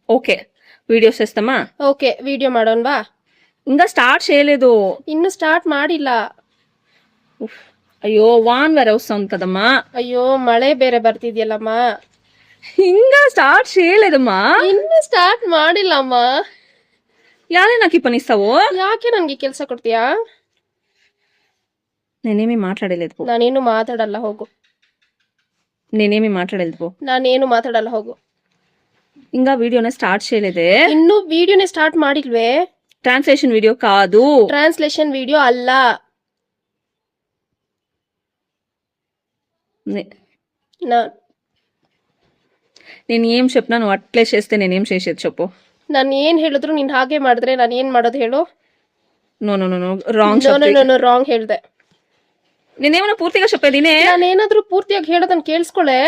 Okay videos చేస్తామా? Okay video ಮಾಡೋಣವಾ? ఇంకా స్టార్ట్ చేయలేదు. ಇನ್ನು ಸ್ಟಾರ್ಟ್ ಮಾಡಿಲ್ಲ. అయ్యో వాన్ వేరే వస్తుంది కదమ్మా. ಅಯ್ಯೋ ಮಳೆ ಬೇರೆ ಬರ್ತಿದ್ಯಲ್ಲಮ್ಮ. ఇంకా స్టార్ట్ చేయలేదమ్మా. ಇನ್ನು ಸ್ಟಾರ್ಟ್ ಮಾಡಿಲ್ಲಮ್ಮ. ಯಾರೇ నాకు ఈ పని ఇస్తావు? ಯಾಕೆ ನನ್ಗೆ ಕೆಲಸ ಕೊಡ್ತೀಯಾ? నేనేమి మాట్లాడలేదు పో. ನಾನೇನು ಮಾತಾಡಲ್ಲ ಹೋಗು. నేనేమి మాట్లాడలేదు పో. ನಾನೇನು ಮಾತಾಡಲ್ಲ ಹೋಗು. ఇంకా వీడియోనే స్టార్ట్ చేయలేదే. ಇನ್ನು ವಿಡಿಯೋನೇ ಸ್ಟಾರ್ಟ್ ಮಾಡಿಲ್ವೇ? ట్రాన్స్లేషన్ వీడియో కాదు. ಟ್ರಾನ್ಸ್ಲೇಷನ್ ವಿಡಿಯೋ ಅಲ್ಲ. నేను ఏం చెప్పినా నువ్వు అట్లే చేస్తే నేనేం చేసేది చెప్పు. ನಾನು ಏನ್ ಹೇಳಿದ್ರು ನೀನ್ ಹಾಗೆ ಮಾಡಿದ್ರೆ ನಾನು ಏನ್ ಮಾಡೋದು ಹೇಳು? No no no no wrong wrong ಹೇಳ್ದೆ. నేనేమైనా పూర్తిగా చెప్పేదినే. ನಾನೇನಾದ್ರೂ ಪೂರ್ತಿಯಾಗಿ ಹೇಳೋದನ್ನ ಕೇಳಿಸ್ಕೊಳ್ಳೆ.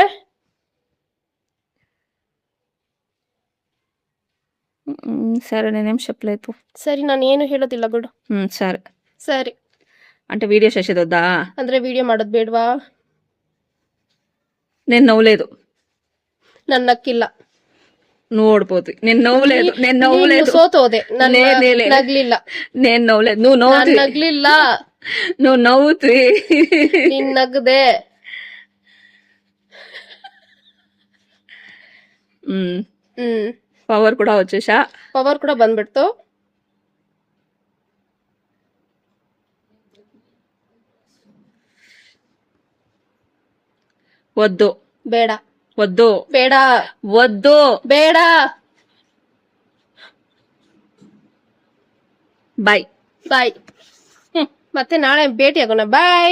సరే నేనేం చెప్పలేదు. ಸರಿ ನಾನು ಏನು ಹೇಳೋದಿಲ್ಲ ಬಿಡು. సరే ಸರಿ అంటే వీడియో చేసేది వద్దా? ಅಂದ್ರೆ ವಿಡಿಯೋ ಮಾಡೋದು ಬೇಡವಾ? నేను నవ్వలేదు. ನನ್ನ ನಕ್ಕಿಲ್ಲ. నువ్వు ఓడిపోతుంది. నేను నవ్వలేదు. ಸೋತೋದೆ. ನಗ್ಲಿಲ್ಲ. నేను నవ్వలేదు. నువ్వు నవ్వుతుంది. ನಗ್ಲಿಲ್ಲ. నువ్వు నవ్వుతుంది. ನೀನ್ ನಗ್ದೆ. పవర్ కూడా వచ్చేసా. ಪವರ್ ಕೂಡ ಬಂದ್ಬಿಡ್ತು. వద్దు. ಬೇಡ. వద్దు. ಬೇಡ. వద్దు. ಬೇಡ. ಬಾಯ್. ಬಾಯ್. ಮತ್ತೆ ನಾಳೆ ಭೇಟಿ ಆಗೋಣ. ಬಾಯ್.